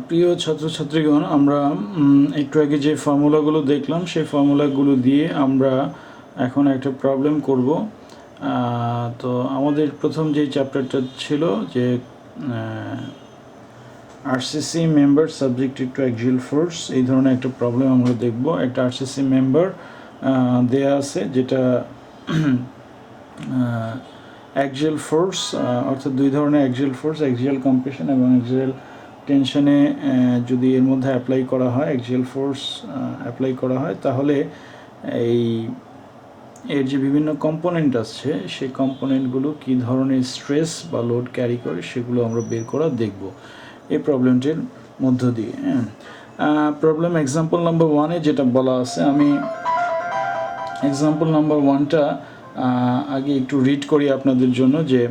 প্রিয় ছাত্রছাত্রীগণ, আমরা একটু আগে যে ফর্মুলাগুলো দেখলাম সেই ফর্মুলাগুলো দিয়ে আমরা এখন একটা প্রবলেম করব। তো আমাদের প্রথম যে চ্যাপ্টারটা ছিল যে RCC member subjected to axial force, এই ধরনের একটা প্রবলেম আমরা দেখব। একটা আরসিসি মেম্বার দেয়া আছে যেটা অ্যাক্সিয়াল ফোর্স, অর্থাৎ দুই ধরনের অ্যাক্সিয়াল ফোর্স, অ্যাক্সিয়াল কম্প্রেশন এবং অ্যাক্সিয়াল টেনশনে যদি এর মধ্যে অ্যাপ্লাই করা হয়, অ্যাক্সিয়াল ফোর্স অ্যাপ্লাই করা হয়, তাহলে এর যে বিভিন্ন কম্পোনেন্ট আছে সেই কম্পোনেন্টগুলো কী ধরনের স্ট্রেস বা লোড ক্যারি করে সেগুলো আমরা বের করা দেখব এই প্রবলেমটির মধ্য দিয়ে। প্রবলেম এক্সাম্পল নাম্বার 1-এ যেটা বলা আছে, আমি এক্সাম্পল নাম্বার 1টা আগে একটু রিড করি আপনাদের জন্য। যে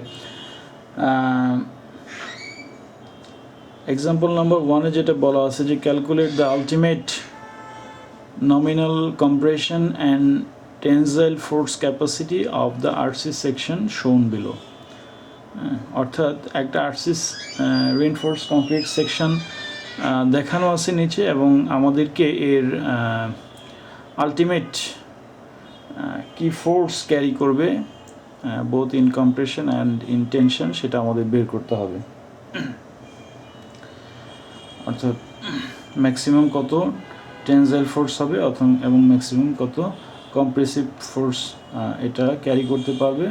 এক্সাম্পল নাম্বার 1-এ যেটা বলা আছে যে calculate the ultimate nominal compression and tensile force capacity of the RC section শোন বিলো। অর্থাৎ একটা আরসিস রিইনফোর্স কংক্রিট সেকশন দেখানো আছে নিচে, এবং আমাদেরকে এর আলটিমেট কি ফোর্স ক্যারি করবে both in compression and in tension সেটা আমাদের বের করতে হবে। অর্থাৎ ম্যাক্সিমাম কত টেনসাইল ফোর্স হবে এবং ম্যাক্সিমাম কত কম্প্রেসিভ ফোর্স এটা ক্যারি করতে পারবে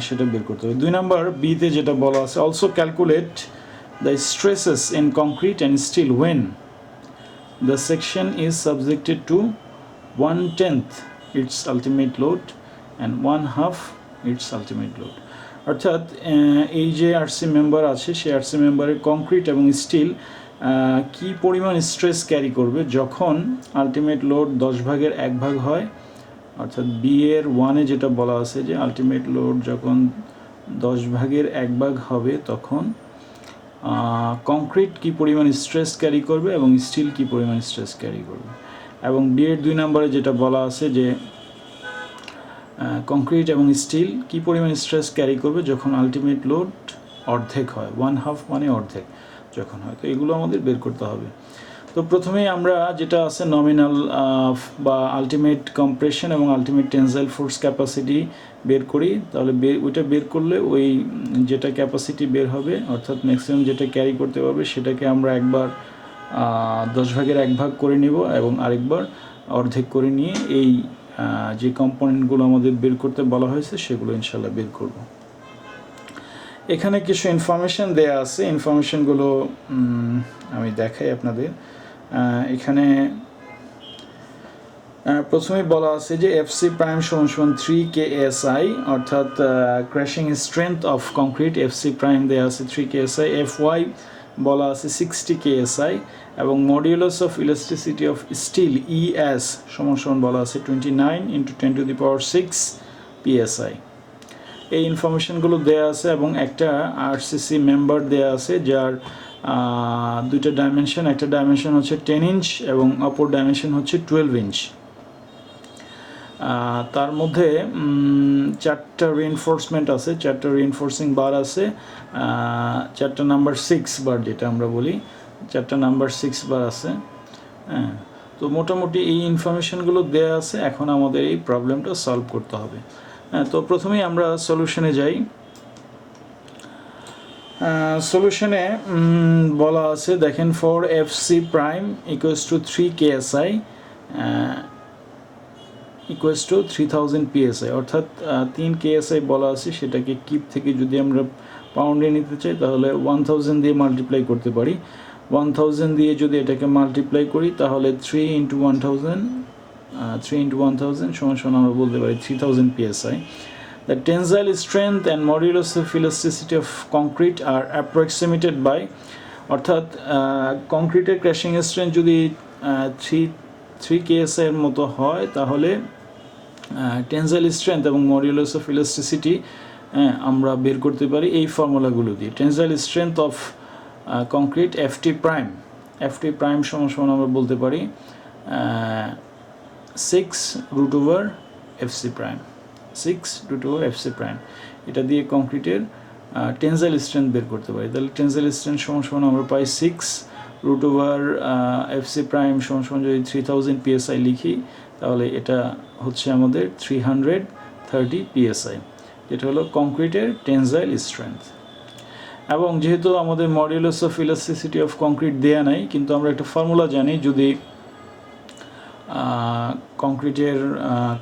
সেটা বের করতে হবে। 2 নম্বর বিতে যেটা বলা আছে, also calculate the stresses in concrete and steel when the section is subjected to 1/10 its ultimate load and 1/2 its ultimate load. অর্থাৎ এই যে আরসি মেম্বার আছে সেই আরসি মেম্বারের কংক্রিট এবং স্টিল কি পরিমাণ স্ট্রেস ক্যারি করবে যখন আলটিমেট লোড 10/1 হয়। অর্থাৎ বি এর 1-এ যেটা বলা আছে যে আলটিমেট লোড যখন 10/1 হবে তখন কংক্রিট কি পরিমাণ স্ট্রেস ক্যারি করবে এবং স্টিল কি পরিমাণ স্ট্রেস ক্যারি করবে। এবং বি এর 2 নম্বরে যেটা বলা আছে যে কংক্রিট এবং স্টিল কি পরিমাণ স্ট্রেস ক্যারি করবে যখন আলটিমেট লোড অর্ধেক হয়, 1/2 মানে অর্ধেক যখন হয়। তো এগুলো আমাদের বের করতে হবে। তো প্রথমেই আমরা যেটা আছে নমিনাল বা আলটিমেট কম্প্রেশন এবং আলটিমেট টেনসাইল ফোর্স ক্যাপাসিটি বের করি। তাহলে ওইটা বের করলে ওই যেটা ক্যাপাসিটি বের হবে, অর্থাৎ ম্যাক্সিমাম যেটা ক্যারি করতে পারবে সেটাকে আমরা একবার 10/1 করে নিব এবং আরেকবার অর্ধেক করে নিয়ে এই যে কম্পোনেন্টগুলো আমাদের বের করতে বলা হয়েছে সেগুলো ইনশাল্লাহ বের করব। এখানে কিছু ইনফরমেশন দেয়া আছে, ইনফরমেশনগুলো আমি দেখাই আপনাদের। এখানে প্রথমেই বলা আছে যে এফসি প্রাইম = 3 KSI, অর্থাৎ crushing strength of concrete FC prime দেয়া আছে 3 KSI, FY বলা আছে 60 KSI, এবং modulus of elasticity of steel ES = বলা আছে 29 × 10⁶ PSI। এই ইনফরমেশনগুলো দেয়া আছে এবং একটা আরসিসি মেম্বার দেয়া আছে যার দুইটা ডাইমেনশন, একটা ডাইমেনশন হচ্ছে 10 ইঞ্চ এবং অপর ডাইমেনশন হচ্ছে 12 ইঞ্চ। তার মধ্যে 4টা রিইনফোর্সমেন্ট আছে, 4টা রিইনফোর্সিং বার আছে, 4টা নাম্বার 6 বার যেটা আমরা বলি, 4টা নাম্বার 6 বার আছে। তো মোটামুটি এই ইনফরমেশনগুলো দেয়া আছে। এখন আমাদের এই প্রবলেমটা সলভ করতে হবে। তো প্রথমেই আমরা সলিউশনে যাই। সলিউশনে বলা আছে, দেখেন, for FC prime = 3 KSI = 3000 PSI, অর্থাৎ 3 KSI বলা আছে, সেটাকে কিপ থেকে যদি আমরা পাউন্ডে নিতে চাই তাহলে 1000 দিয়ে মাল্টিপ্লাই করতে পারি। 1000 দিয়ে যদি এটাকে মাল্টিপ্লাই করি তাহলে 3 × 1000 আমরা বলতে পারি 3000 PSI. The tensile strength and modulus of elasticity of concrete are approximated by, অর্থাৎ কংক্রিটের ক্র্যাশিং স্ট্রেংথ যদি 3 KSI এর মতো হয় তাহলে টেনসাইল স্ট্রেংথ এবং মডিউলাস অফ ইলাস্টিসিটি আমরা বের করতে পারি এই ফর্মুলাগুলো দিয়ে। Tensile strength of concrete FT prime = আমরা বলতে পারি 6√FC প্রাইম, 6√FC প্রাইম। এটা দিয়ে কংক্রিটের টেনসাইল স্ট্রেংথ বের করতে পারি। তাহলে টেনসাইল স্ট্রেংথ = আমরা পাই 6 রুট ওভার এফসি প্রাইম সমান যদি 3000 PSI লিখি তাহলে এটা হচ্ছে আমাদের 330 PSI, যেটা হলো কংক্রিটের টেনজাইল স্ট্রেংথ। এবং যেহেতু আমাদের modulus of elasticity of concrete দেয়া নাই, কিন্তু আমরা একটা ফর্মুলা জানি, যদি কংক্রিটের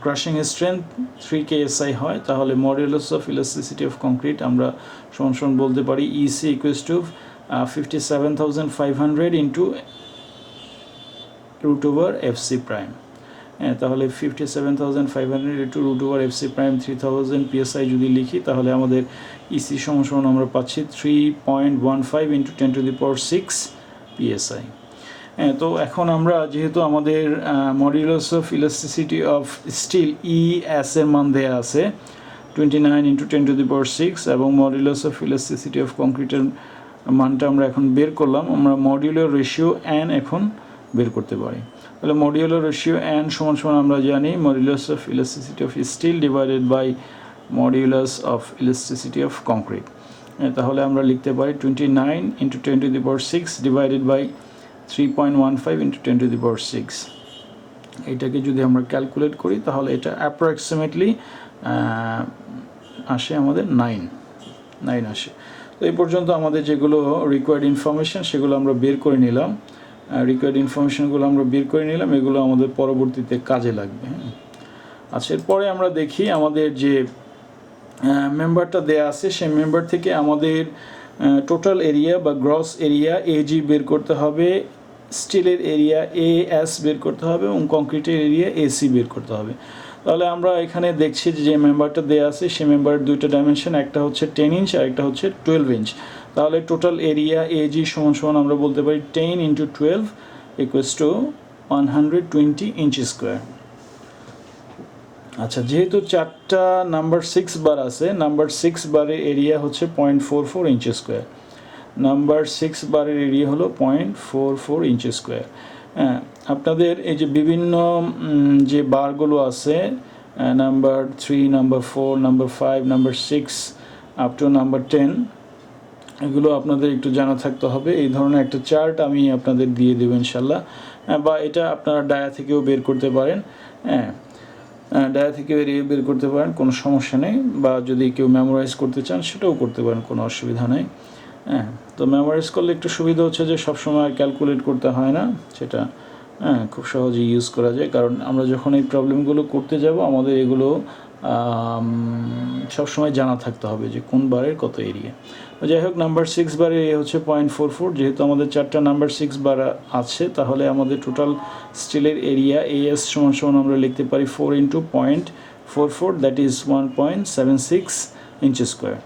ক্রাশিং স্ট্রেংথ 3 KSI হয় তাহলে modulus of elasticity of concrete আমরা সমান বলতে পারি EC equals to 57,500 into root over FC prime. হ্যাঁ, তাহলে 57,500 into root over FC prime 3000 PSI যদি লিখি তাহলে আমাদের ইসি সমান আমরা পাচ্ছি 3.15 ইন্টু 10⁶ PSI। হ্যাঁ, তো এখন আমরা যেহেতু আমাদের modulus of elasticity of steel ES এর মান দেওয়া আছে 29 ইন্টু 10⁶, এবং মডুলাস অফ ইলাস্টিসিটি অফ কংক্রিটের মানটা আমরা এখন বের করলাম, আমরা মডিউলার রেশিও N এখন বের করতে পারি। তাহলে মডিউলার রেশিও N সমান আমরা জানি modulus of elasticity of steel divided by modulus of elasticity of concrete. তাহলে আমরা লিখতে পারি 29 ইন্টু 10⁶ ডিভাইডেড বাই 3.15 ইন্টু 10⁶। এইটাকে যদি আমরা ক্যালকুলেট করি তাহলে এটা অ্যাপ্রক্সিমেটলি আসে আমাদের 9 আসে। তো এই পর্যন্ত আমাদের যেগুলো রিকোয়ার্ড ইনফরমেশন সেগুলো আমরা বের করে নিলাম, এগুলো আমাদের পরবর্তীতে কাজে লাগবে। আচ্ছা, এরপরে আমরা দেখি আমাদের যে মেম্বারটা দেয়া আছে সেই মেম্বার থেকে আমাদের টোটাল এরিয়া বা গ্রস এরিয়া AG বের করতে হবে, স্টিলের এরিয়া AS বের করতে হবে এবং কংক্রিটের এরিয়া AC বের করতে হবে। তাহলে আমরা এখানে দেখছি যে মেম্বারটা দেয়া আছে সেই মেম্বারের দুইটা ডাইমেনশন, একটা হচ্ছে 10 ইঞ্চ আর একটা হচ্ছে 12 ইঞ্চ। তাহলে টোটাল এরিয়া AG সমান আমরা বলতে পারি 10 into 12 equals to 120 inch square. আচ্ছা, যেহেতু চারটা নাম্বার 6 বার আছে, নাম্বার 6 বারের এরিয়া হচ্ছে 0.44 ইঞ্চ স্কোয়ার, নাম্বার 6 বারের এরিয়া হলো 0.44 ইঞ্চ স্কোয়ার। হ্যাঁ, আপনাদের এই যে বিভিন্ন যে বারগুলো আছে number 3, number 4, number 5, number 6 up to number 10, এগুলো আপনাদের একটু জানা থাকতে হবে। এই ধরনের একটা চার্ট আমি আপনাদের দিয়ে দেবো ইনশাল্লাহ, বা এটা আপনারা ডায়া থেকেও বের করতে পারেন। হ্যাঁ, ডায়া থেকে বের করতে পারেন, কোনো সমস্যা নেই, বা যদি কেউ মেমোরাইজ করতে চান সেটাও করতে পারেন, কোনো অসুবিধা নেই। হ্যাঁ, তো মেমোরাইজ করলে একটু সুবিধা হচ্ছে যে সবসময় ক্যালকুলেট করতে হয় না, সেটা খুব সহজে ইউজ করা যায়, কারণ আমরা যখন এই প্রবলেমগুলো করতে যাব আমাদের এগুলো সবসময় জানা থাকতে হবে যে কোন বারের কত এরিয়া। যাই হোক, নাম্বার 6 বারের এরিয়া হচ্ছে 0.44, যেহেতু আমাদের চারটা নাম্বার 6 বার আছে তাহলে আমাদের টোটাল স্টিলের এরিয়া AS সমান আমরা লিখতে পারি 4 into 0.44, that is 1.76 inch square.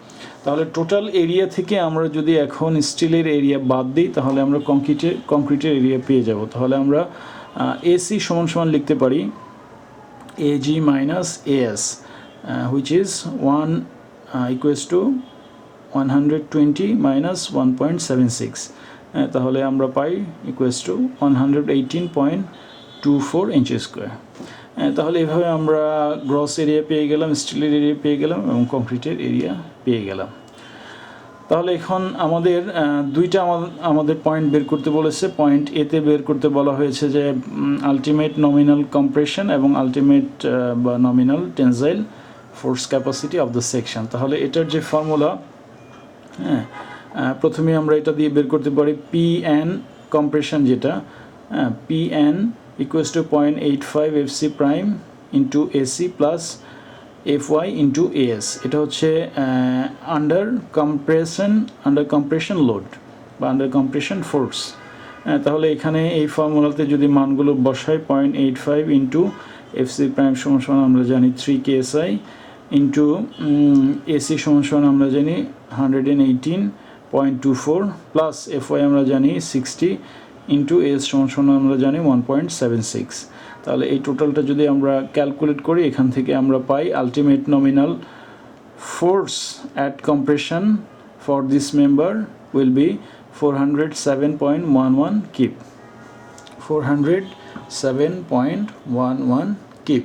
তাহলে টোটাল এরিয়া থেকে আমরা যদি এখন স্টিলের এরিয়া বাদ দিই তাহলে আমরা কংক্রিটের এরিয়া পেয়ে যাব। তাহলে আমরা AC সমান লিখতে পারি AG minus AS, which is 1 equals to 120 minus 1.76, তাহলে আমরা পাই equals to 118.24 ইঞ্চ স্কোয়ার। তাহলে এইভাবে আমরা গ্রস এরিয়া পেয়ে গেলাম, স্টিলের এরিয়া পেয়ে গেলাম এবং কংক্রিটের এরিয়া পেয়ে গেলাম। তাহলে এখন আমাদের দুইটা আমাদের পয়েন্ট বের করতে বলেছে। পয়েন্ট এতে বের করতে বলা হয়েছে যে আলটিমেট নমিনাল কম্প্রেশন এবং আলটিমেট বা nominal টেনজাইল force capacity of the section. তাহলে এটার যে ফর্মুলা, হ্যাঁ, প্রথমে আমরা এটা দিয়ে বের করতে পারি PN কম্প্রেশন, যেটা PN equals to 0.85 FC prime into AC plus FY into AS, এটা হচ্ছে আন্ডার কম্প্রেশন লোড বা আন্ডার কম্প্রেশন ফোর্স। তাহলে এখানে এই ফর্মুলাতে যদি মানগুলো বসাই 0.85 ইন্টু FC প্রাইম সমান আমরা জানি 3 KSI ইন্টু AC সমান আমরা জানি 118.24 প্লাস FY আমরা জানি 60 ইন্টু AS সমান আমরা জানি 1.76। তাহলে এই টোটালটা যদি আমরা ক্যালকুলেট করি এখান থেকে আমরা পাই ultimate nominal force at compression for this member will be 407.11 kip, 407.11 kip.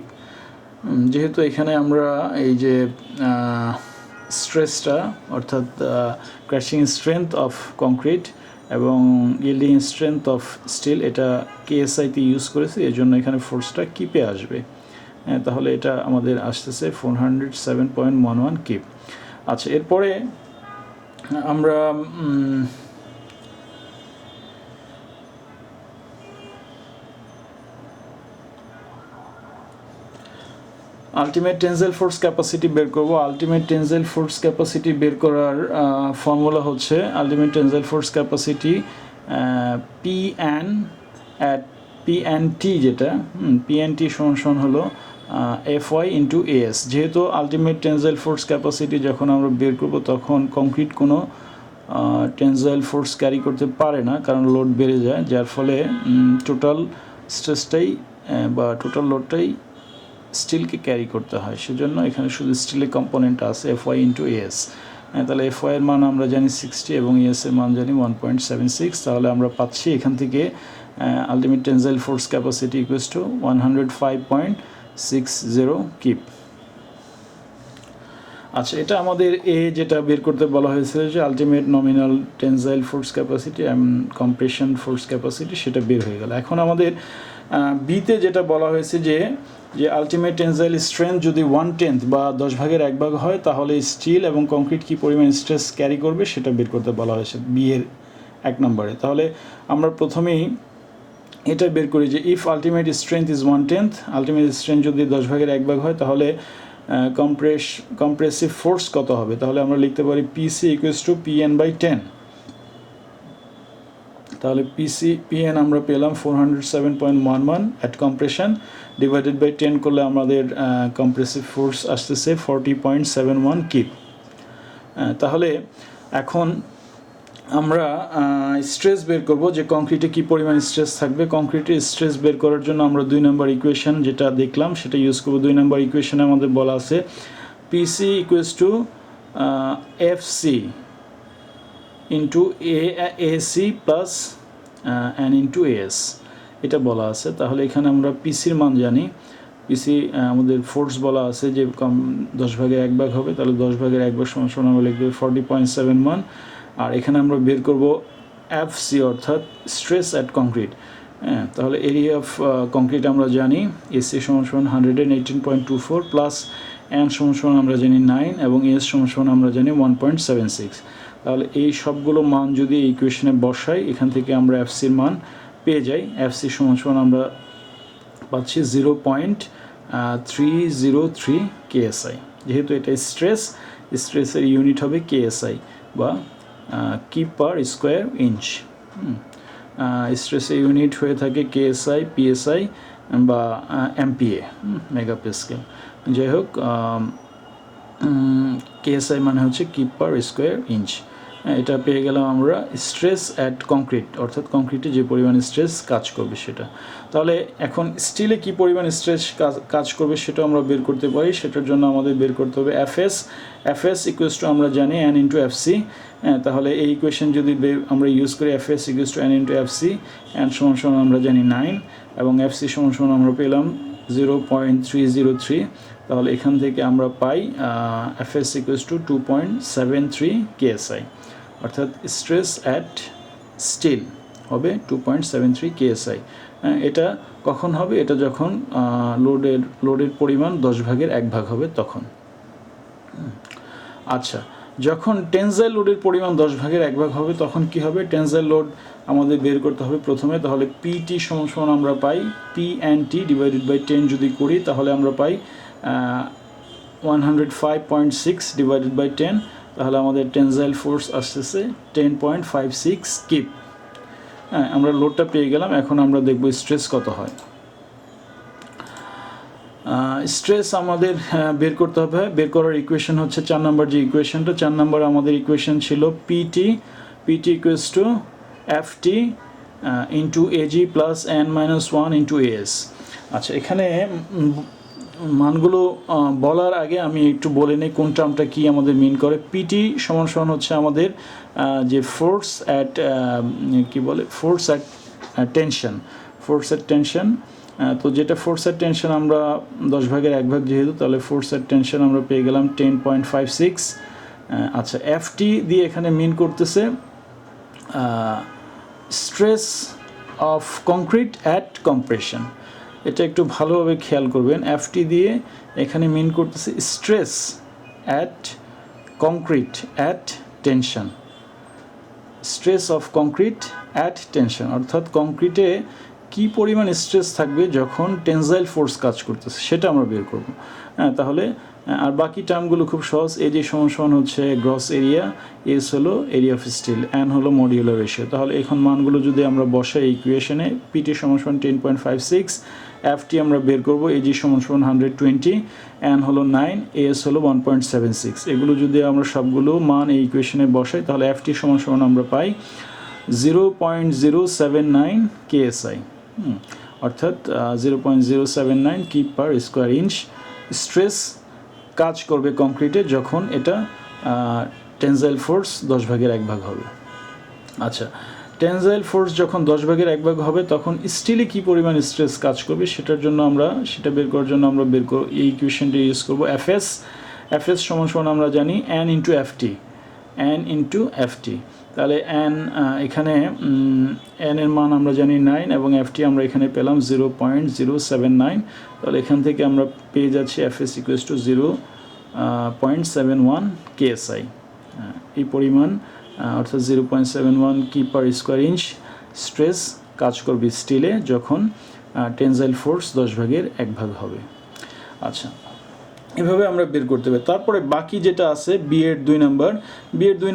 যেহেতু এখানে আমরা এই যে স্ট্রেসটা অর্থাৎ ক্র্যাশিং স্ট্রেংথ অফ কংক্রিট এবং ইল্ডিং স্ট্রেংথ অফ স্টিল এটা কেএসআইতে ইউজ করেছি, এই জন্য এখানে ফোর্সটা কিপে আসবে। তাহলে এটা আমাদের আসতেছে 407.11 কিপ। আচ্ছা, এরপরে আমরা আলটিমেট টেনসাইল ফোর্স ক্যাপাসিটি বের করব। আলটিমেট টেনসাইল ফোর্স ক্যাপাসিটি বের করার ফর্মুলা হচ্ছে আলটিমেট টেনসাইল ফোর্স ক্যাপাসিটি পিএনটি, যেটা পিএনটি সমান হলো FY ইন্টু AS। যেহেতু আলটিমেট টেনসাইল ফোর্স ক্যাপাসিটি যখন আমরা বের করব তখন কংক্রিট কোনো টেনসাইল ফোর্স ক্যারি করতে পারে না, কারণ লোড বেড়ে যায়, যার ফলে টোটাল স্ট্রেসটাই বা টোটাল লোডটাই স্টিলকে ক্যারি করতে হয়। সেজন্য এখানে শুধু স্টিলের কম্পোনেন্ট আছে FY ইন্টু AS। তাহলে FY এর মান আমরা জানি 60 এবং AS এর মান জানি 1.76। তাহলে আমরা পাচ্ছি এখান থেকে ultimate tensile force capacity equals to 105.60 keep. আচ্ছা, এটা আমাদের যেটা বের করতে বলা হয়েছে যে ultimate nominal tensile force capacity এবং কম্প্রেশন ফোর্স ক্যাপাসিটি, সেটা বের হয়ে গেল। এখন আমাদের বিতে যেটা বলা হয়েছে যে আলটিমেট টেনসাইল স্ট্রেংথ যদি 1/10 বা 10 ভাগের 1 ভাগ হয়, তাহলে স্টিল এবং কংক্রিট কী পরিমাণ স্ট্রেস ক্যারি করবে সেটা বের করতে বলা হয়েছে বি এর 1 নম্বরে। তাহলে আমরা প্রথমেই এটা বের করি যে if ultimate strength is 1/10, ultimate strength যদি 10 ভাগের 1 ভাগ হয়, তাহলে কম্প্রেসিভ ফোর্স কত হবে? তাহলে আমরা লিখতে পারি PC ইকুয়ালস টু PN/10। তাহলে PN আমরা পেলাম 407.11 অ্যাট কম্প্রেশন, ডিভাইডেড বাই 10 করলে আমাদের কম্প্রেসিভ ফোর্স আসতেছে 40.71 কিপ। তাহলে এখন আমরা স্ট্রেস বের করব যে কংক্রিটে কী পরিমাণ স্ট্রেস থাকবে। কংক্রিটের স্ট্রেস বের করার জন্য আমরা 2 নম্বর ইকুয়েশন যেটা দেখলাম সেটা ইউজ করব। 2 নম্বর ইকুয়েশনে আমাদের বলা আছে PC equals to FC into AC plus N into AS, এটা বলা আছে। তাহলে এখানে আমরা পিসির মান জানি। পিসি আমাদের ফোর্স বলা আছে যে 10 ভাগের 1 ভাগ হবে, তাহলে 10 ভাগের 1 ভাগ সমান আমরা লিখব 40.71। আর এখানে আমরা বের করব FC অর্থাৎ স্ট্রেস অ্যাট কংক্রিট। তাহলে এরিয়া অফ কংক্রিট আমরা জানি AC সমান 118.24 প্লাস N সমান আমরা জানি 9 এবং AS সমান আমরা জানি 1.76। তাহলে এই সবগুলো মান যদি এই ইকুয়েশনে বসাই, এখান থেকে আমরা FCর মান পেয়ে যাই। FC সমান আমরা পাচ্ছি 0.303 KSI। যেহেতু এটা স্ট্রেসের ইউনিট হবে KSI বা কিপ পার স্কোয়ার ইঞ্চ। স্ট্রেসের ইউনিট হয়ে থাকে KSI, PSI বা MPa, মেগাপাস্কেল। যাই হোক, KSI মানে হচ্ছে কিপ পার স্কোয়ার ইঞ্চ। এটা পেয়ে গেলাম আমরা স্ট্রেস অ্যাট কংক্রিট, অর্থাৎ কংক্রিটে যে পরিমাণ স্ট্রেস কাজ করবে সেটা। তাহলে এখন স্টিলে কী পরিমাণ স্ট্রেস কাজ করবে সেটা আমরা বের করতে পারি। সেটার জন্য আমাদের বের করতে হবে FS ইকুয়ালস টু আমরা জানি N ইন্টু FC। তাহলে এই ইকুয়েশন যদি আমরা ইউজ করি FS equals to N into FC, N সমান আমরা জানি 9 এবং FC সমান আমরা পেলাম 0.303। তাহলে এখান থেকে আমরা পাই FS ইকুয়ালস টু 2.73 KSI, অর্থাৎ স্ট্রেস অ্যাট স্টিল হবে 2.73 KSI। এটা কখন হবে? এটা যখন লোডের পরিমাণ 10 ভাগের 1 ভাগ হবে তখন। আচ্ছা, যখন টেনসাইল লোডের পরিমাণ 10 ভাগের 1 ভাগ হবে তখন কি হবে? টেনসাইল লোড আমাদের বের করতে হবে প্রথমে। তাহলে PT সমান আমরা পাই PNT ডিভাইডেড বাই 10 যদি করি, তাহলে আমরা পাই 105.6 ডিভাইডেড বাই 10। তাহলে আমাদের টেনসাইল ফোর্স আসতেছে 10.56 কিপ। আমরা লোডটা পেয়ে গেলাম। এখন আমরা দেখব স্ট্রেস কত হয়। স্ট্রেস আমাদের বের করতে হবে। বের করার ইকুয়েশন হচ্ছে 4 নম্বর যে ইকুয়েশনটা। 4 নম্বর আমাদের ইকুয়েশন ছিল PT equals to FT into AG plus N-1 into AS। আচ্ছা, এখানে মানগুলো বলার আগে আমি একটু বলে নিই কোন টার্মটা কী আমাদের মিন করে। PT সমান হচ্ছে আমাদের যে force at force at tension. তো যেটা ফোর্স অ্যাট টেনশন আমরা 10 ভাগের 1 ভাগ যেহেতু, তাহলে ফোর্স অ্যাট টেনশন আমরা পেয়ে গেলাম 10.56। আচ্ছা, FT দিয়ে এখানে মিন করতেছে stress of concrete at compression, এটা একটু ভালোভাবে খেয়াল করবেন। এফটি দিয়ে এখানে মিন করতেছে stress at concrete at tension, stress of concrete at tension, অর্থাৎ কংক্রিটে কী পরিমাণ স্ট্রেস থাকবে যখন টেনজাইল ফোর্স কাজ করতেছে সেটা আমরা বের করব। হ্যাঁ, তাহলে আর বাকি টার্মগুলো খুব সহজ। এজি সমান হচ্ছে গ্রস এরিয়া, এস হলো এরিয়া অফ স্টিল, এন হলো মডিউলার রেশিও। তাহলে এখন মানগুলো যদি আমরা বসাই ইকুয়েশনে, পিটি সমান 10.56, এফটি আমরা বের করব, এজি সমান 120, এন হলো 9, এস হলো 1.76। এগুলো যদি আমরা সবগুলো মান এই ইকুয়েশনে বসাই তাহলে এফটি সমান আমরা পাই 0.079 কেএসআই, অর্থাৎ 0.079 keep per square inch stress কাজ করবে কংক্রিটে যখন এটা টেনজাইল ফোর্স 10/1 হবে। আচ্ছা, টেনজাইল ফোর্স যখন 10/1 হবে তখন স্টিলে কী পরিমাণ স্ট্রেস কাজ করবে সেটার জন্য সেটা বের করার জন্য আমরা এই ইকুয়েশনটি ইউজ করব। এফএস সমান আমরা জানি এন ইন্টু এফটি। তাহলে এন এখানে এন এর মান আমরা জানি 9 এবং এফটি আমরা এখানে পেলাম 0.079। তাহলে এখান থেকে আমরা পেয়ে যাচ্ছি এফএস ইকুয়ালস টু 0.71 কেএসআই। এই পরিমাণ অর্থাৎ 0.71 কি পার স্কোয়ার ইঞ্চ স্ট্রেস কাজ করবে স্টিলে যখন টেনজাইল ফোর্স 10/1 হবে। আচ্ছা, এভাবে আমরা বের করতে পারি। তারপরে বাকি যেটা আছে বি এর 2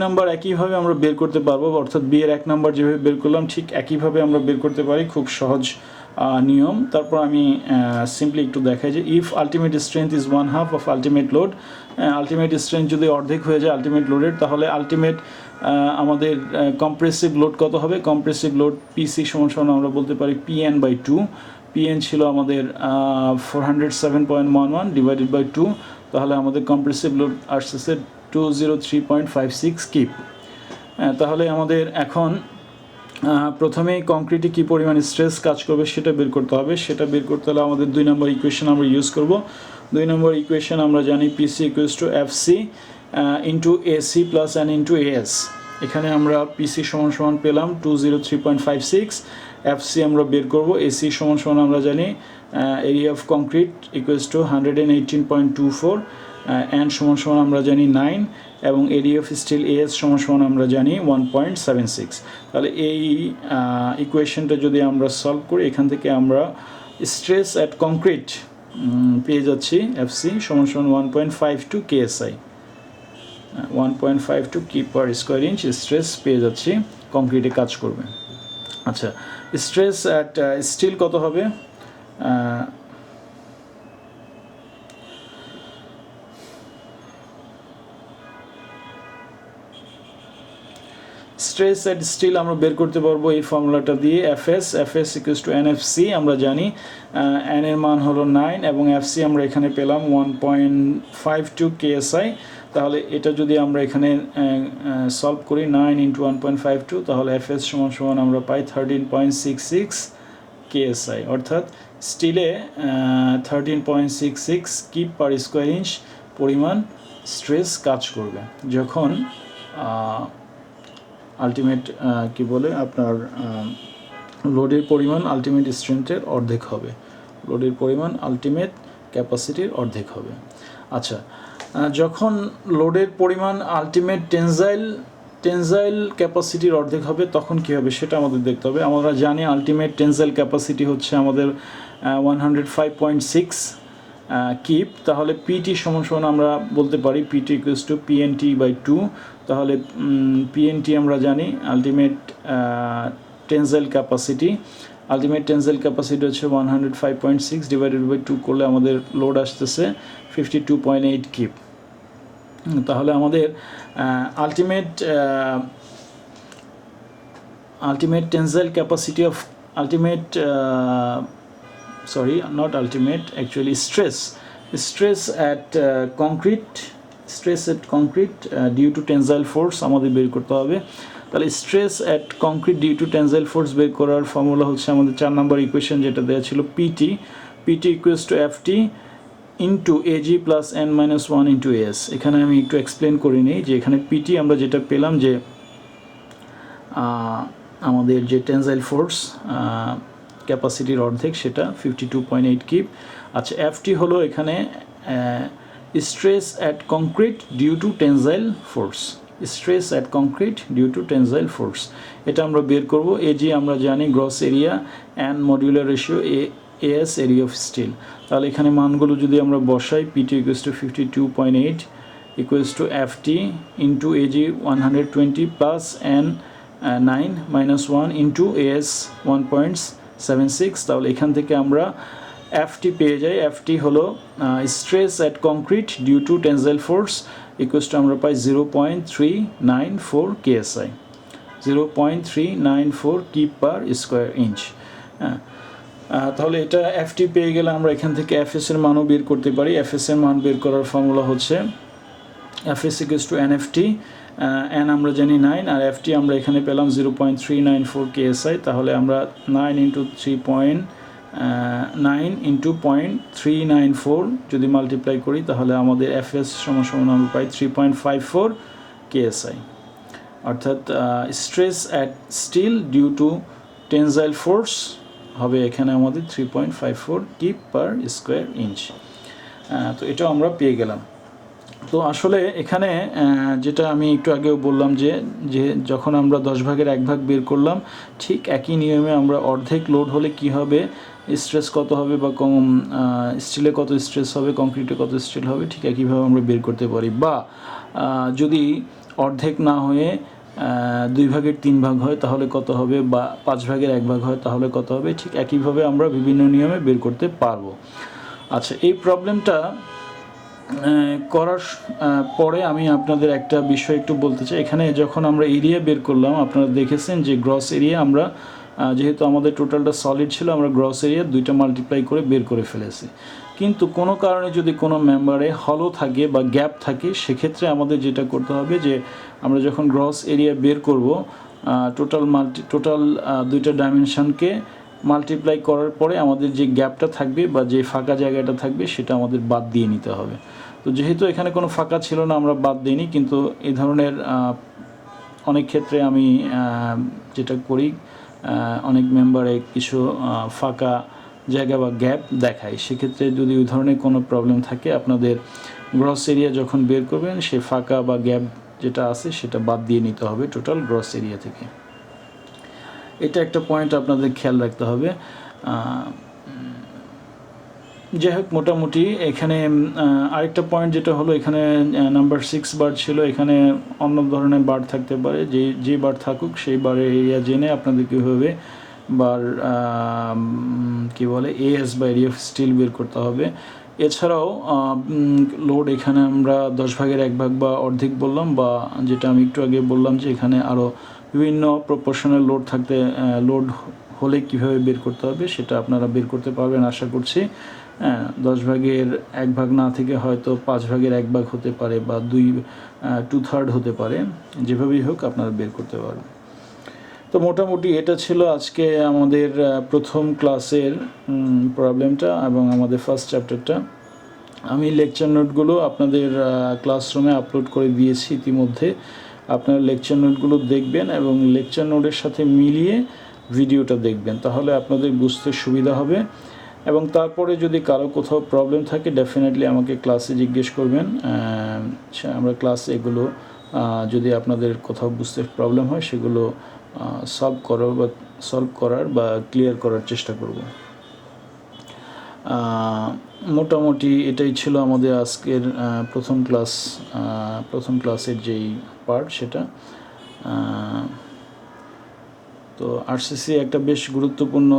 নাম্বার একইভাবে আমরা বের করতে পারবো, অর্থাৎ বি এর 1 নাম্বার যেভাবে বের করলাম ঠিক একইভাবে আমরা বের করতে পারি, খুব সহজ নিয়ম। তারপর আমি সিম্পলি একটু দেখাই যে if ultimate strength is 1/2 of ultimate load, ultimate strength যদি অর্ধেক হয়ে যায় আলটিমেট লোডের, তাহলে আলটিমেট আমাদের কম্প্রেসিভ লোড কত হবে? কম্প্রেসিভ লোড পিসি সমান আমরা বলতে পারি PN/2। পিএন ছিল আমাদের 407.11 ডিভাইডেড বাই 2, তাহলে আমাদের কম্প্রেসিভ লোড আসছে 203.56 কিপ। তাহলে আমাদের এখন প্রথমেই কংক্রিটে কী পরিমাণ স্ট্রেস কাজ করবে সেটা বের করতে হবে। সেটা বের করতে হলে আমাদের 2 নম্বর ইকুয়েশন আমরা ইউজ করব। 2 নম্বর ইকুয়েশন আমরা জানি PC equals to FC into AC plus N into AS. এখানে আমরা পিসি সমান পেলাম 203.56, এফসি আমরা বের করব, এসি সমান আমরা জানি area of concrete equals to 118.24, N সমান আমরা জানি 9 এবং এরিয়া অফ স্টিল এএস সমান আমরা জানি 1.76। তাহলে এই ইকুয়েশনটা যদি আমরা সলভ করি এখান থেকে আমরা স্ট্রেস অ্যাট কংক্রিট পেয়ে যাচ্ছি এফসি সমান 1.52 কেএসআই, 1.52 কি পার স্কোয়ার ইঞ্চ স্ট্রেস পেয়ে যাচ্ছি কংক্রিটে কাজ করবে। আচ্ছা, স্ট্রেস অ্যাট স্টিল কত হবে? স্ট্রেস অ্যাট স্টিল আমরা বের করতে পারবো এই ফর্মুলাটা দিয়ে, এফএস ইকুয়ালস টু এনএফসি আমরা জানি, এন এর মান হলো 9 এবং এফসি আমরা এখানে পেলাম 1.52 কেএসআই। তাহলে এটা যদি আমরা এখানে সলভ করি 9 ইন্টু 1.52, তাহলে এফএস সমান আমরা পাই 13.66 কেএসআই, অর্থাৎ স্টিলে 13.66 কিপ পার স্কোয়ার ইঞ্চ পরিমাণ স্ট্রেস কাজ করবে যখন আলটিমেট কি বলে আপনার লোডের পরিমাণ আলটিমেট স্ট্রেংথের অর্ধেক হবে, লোডের পরিমাণ আলটিমেট ক্যাপাসিটির অর্ধেক হবে। আচ্ছা, যখন লোডের পরিমাণ আলটিমেট টেনজাইল ক্যাপাসিটির অর্ধেক হবে তখন কী হবে সেটা আমাদের দেখতে হবে। আমরা জানি আলটিমেট টেনজাইল ক্যাপাসিটি হচ্ছে আমাদের 105.6 কিপ। তাহলে পিটি সমান আমরা বলতে পারি পিটি ইকুয়ালস টু PNT/2। তাহলে পিএনটি আমরা জানি আলটিমেট টেনজাইল ক্যাপাসিটি হচ্ছে 105.6 ডিভাইডেড বাই 2 করলে আমাদের লোড আসতেছে 52.8 কিপ। তাহলে আমাদের ultimate টেনজাইল capacity of stress at concrete due to tensile force আমাদের বের করতে হবে। তাহলে stress at concrete due to tensile force বের করার ফর্মুলা হচ্ছে আমাদের 4 নম্বর ইকুয়েশন যেটা দেওয়া ছিল PT equals to FT into AG plus n-1 into S. এখানে আমি একটু এক্সপ্লেন করে নিই যে এখানে পিটি আমরা যেটা পেলাম যে আমাদের যে টেনজাইল ফোর্স ক্যাপাসিটির অর্ধেক, সেটা 52.8 কিপ। আচ্ছা, এফটি হলো এখানে stress at concrete due to tensile force, stress at concrete due to tensile force, এটা আমরা বের করব। এজি আমরা জানি gross area and modular ratio AS area of steel. তাহলে এখানে মানগুলো যদি আমরা বসাই, PT equals to 52.8 equals to FT into AG 120 plus N 9 minus 1 into AS 1.76। তাহলে এখান থেকে আমরা FT পেয়ে যাই। FT হলো stress at concrete due to tensile force equals to আমরা পাই 0.394 KSI, 0.394 kip per square inch. হ্যাঁ, তাহলে এটা FT পেয়ে গেলে আমরা এখান থেকে FS এর মানও বের করতে পারি। FS এর মান বের করার ফর্মুলা হচ্ছে FS equals to NFT, N আমরা জানি 9 আর FT আমরা এখানে পেলাম 0.394 KSI। তাহলে আমরা 9 into 3.9 into 0.394 যদি মাল্টিপ্লাই করি, তাহলে আমাদের FS সমান আমরা পাই 3.54 KSI, অর্থাৎ stress at steel due to tensile force হবে এখানে আমাদের 3.54 কিপ পার স্কোয়ার ইঞ্চ। তো এটা আমরা পেয়ে গেলাম। তো আসলে এখানে যেটা আমি একটু আগেও বললাম যে যখন আমরা 10 ভাগের 1 ভাগ বের করলাম, ঠিক একই নিয়মে আমরা অর্ধেক লোড হলে কি হবে, স্ট্রেস কত হবে, বা স্টিলে কত স্ট্রেস হবে, কংক্রিটে কত স্টিল হবে, ঠিক একইভাবে আমরা বের করতে পারি। বা যদি অর্ধেক না হয়ে 2 ভাগের 3 ভাগ হয় তাহলে কত হবে, বা 5 ভাগের 1 ভাগ হয় তাহলে কত হবে, ঠিক একইভাবে আমরা বিভিন্ন নিয়মে বের করতে পারবো। আচ্ছা, এই প্রবলেমটা করার পরে আমি আপনাদের একটা বিষয় একটু বলতে চাই। এখানে যখন আমরা এরিয়া বের করলাম, আপনারা দেখেছেন যে গ্রস এরিয়া আমরা যেহেতু আমাদের টোটালটা সলিড ছিল, আমরা গ্রস এরিয়া 2টা মাল্টিপ্লাই করে বের করে ফেলেছি। কিন্তু কোনো কারণে যদি কোনো মেম্বারে হলো থাকে বা গ্যাপ থাকে, সেক্ষেত্রে আমাদের যেটা করতে হবে যে আমরা যখন গ্রস এরিয়া বের করব, টোটাল 2টা ডাইমেনশনকে মাল্টিপ্লাই করার পরে আমাদের যে গ্যাপটা থাকবে বা যে ফাঁকা জায়গাটা থাকবে সেটা আমাদের বাদ দিয়ে নিতে হবে। তো যেহেতু এখানে কোনো ফাঁকা ছিল না, আমরা বাদ দিইনি, কিন্তু এই ধরনের অনেক ক্ষেত্রে আমি যেটা করি, অনেক মেম্বারে কিছু ফাঁকা জায়গা বা গ্যাপ দেখাই। সেক্ষেত্রে যদি ওই ধরনের কোনো প্রবলেম থাকে, আপনাদের গ্রস এরিয়া যখন বের করবেন, সে ফাঁকা বা গ্যাপ যেটা আছে সেটা বাদ দিয়ে নিতে হবে টোটাল গ্রস এরিয়া থেকে। এটা একটা পয়েন্ট আপনাদের খেয়াল রাখতে হবে। যাই হোক, মোটামুটি এখানে আরেকটা পয়েন্ট যেটা হলো, এখানে নাম্বার 6 বার ছিল, এখানে অন্য ধরনের বার থাকতে পারে। যে বার থাকুক সেই বারের এরিয়া জেনে আপনাদের কীভাবে বার কী বলে এএস বা এরিয়া অফ স্টিল বের করতে হবে। এছাড়াও লোড এখানে আমরা 10 ভাগের 1 ভাগ বা অর্ধেক বললাম, বা যেটা আমি একটু আগে বললাম যে এখানে আরও বিভিন্ন প্রপোর্শনাল লোড হলে কীভাবে বের করতে হবে সেটা আপনারা বের করতে পারবেন আশা করছি। 10 ভাগের 1 ভাগ না থেকে হয়তো 5 ভাগের 1 ভাগ হতে পারে, বা 2/3 হতে পারে, যেভাবেই হোক আপনারা বের করতে পারবেন। তো মোটামুটি এটা ছিল আজকে আমাদের প্রথম ক্লাসের প্রবলেমটা এবং আমাদের ফার্স্ট চ্যাপ্টারটা। আমি লেকচার নোটগুলো আপনাদের ক্লাসরুমে আপলোড করে দিয়েছি ইতিমধ্যে। আপনারা লেকচার নোটগুলো দেখবেন এবং লেকচার নোটের সাথে মিলিয়ে ভিডিওটা দেখবেন, তাহলে আপনাদের বুঝতে সুবিধা হবে। এবং তারপরে যদি কারো কোথাও প্রবলেম থাকে, ডেফিনেটলি আমাকে ক্লাসে জিজ্ঞেস করবেন। আমরা ক্লাসে এগুলো যদি আপনাদের কোথাও বুঝতে প্রবলেম হয়, সেগুলো সলভ করার বা ক্লিয়ার করার চেষ্টা করব। মোটামুটি এটাই ছিল আমাদের আজকের প্রথম ক্লাসের যেই পার্ট সেটা। তো আরসিসি একটা বেশ গুরুত্বপূর্ণ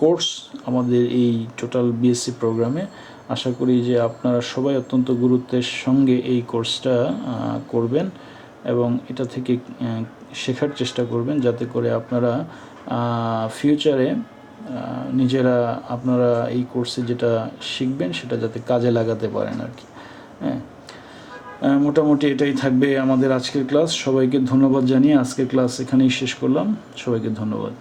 কোর্স আমাদের এই টোটাল বিএসসি প্রোগ্রামে। আশা করি যে আপনারা সবাই অত্যন্ত গুরুত্বের সঙ্গে এই কোর্সটা করবেন এবং এটা থেকে শেখার চেষ্টা করবেন, যাতে করে আপনারা ফিউচারে নিজেরা আপনারা এই কোর্সে যেটা শিখবেন সেটা যাতে কাজে লাগাতে পারেন আর কি। হ্যাঁ, মোটামুটি এটাই থাকবে আমাদের আজকের ক্লাস। সবাইকে ধন্যবাদ জানিয়ে আজকের ক্লাস এখানেই শেষ করলাম। সবাইকে ধন্যবাদ।